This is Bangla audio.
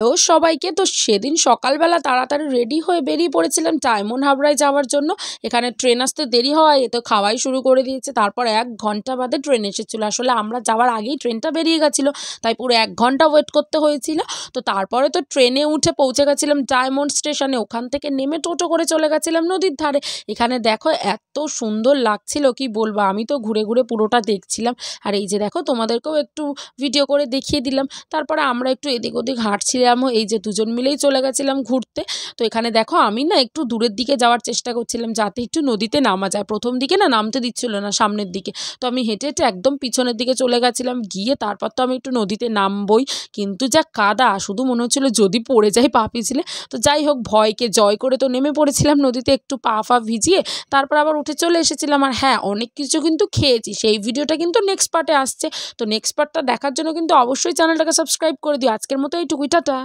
ও সবাইকে তো সেদিন সকালবেলা তাড়াতাড়ি রেডি হয়ে বেরিয়ে পড়েছিলাম ডায়মন্ড হাবড়ায় যাওয়ার জন্য। এখানে ট্রেন আসতে দেরি হওয়ায় এ তো খাওয়াই শুরু করে দিয়েছে। তারপর 1 ঘন্টা বাদে ট্রেন এসেছিলো। আসলে আমরা যাওয়ার আগেই ট্রেনটা বেরিয়ে গেছিলো, তাই পুরো 1 ঘন্টা ওয়েট করতে হয়েছিল। তো তারপরে তো ট্রেনে উঠে পৌঁছে গেছিলাম ডায়মন্ড স্টেশনে। ওখান থেকে নেমে টোটো করে চলে গেছিলাম নদীর ধারে। এখানে দেখো এত সুন্দর লাগছিল কি বলবো, আমি তো ঘুরে ঘুরে পুরোটা দেখছিলাম। আর এই যে দেখো তোমাদেরকেও একটু ভিডিও করে দেখিয়ে দিলাম। তারপরে আমরা একটু এদিক ওদিক হাঁটছিলাম, এই যে দুজন মিলেই চলে গেছিলাম ঘুরতে। তো এখানে দেখো আমি না একটু দূরের দিকে যাওয়ার চেষ্টা করছিলাম যাতে একটু নদীতে নামা যায়। প্রথম দিকে না নামতে দিচ্ছিল না সামনের দিকে, তো আমি হেঁটে হেঁটে একদম পিছনের দিকে চলে গেছিলাম। গিয়ে তারপর তো আমি একটু নদীতে নামবই, কিন্তু যা কাদা, শুধু মনে হচ্ছিল যদি পড়ে যাই পা পিছলে। তো যাই হোক, ভয়কে জয় করে তো নেমে পড়েছিলাম নদীতে, একটু পা ফা ভিজিয়ে তারপর আবার উঠে চলে এসেছিলাম। আর হ্যাঁ, অনেক কিছু কিন্তু খেয়েছি, সেই ভিডিওটা কিন্তু নেক্সট পার্টে আসছে। তো নেক্সট পার্টটা দেখার জন্য কিন্তু অবশ্যই চ্যানেলটাকে সাবস্ক্রাইব করে দিও। আজকের মতো এইটুকুই, টাটা।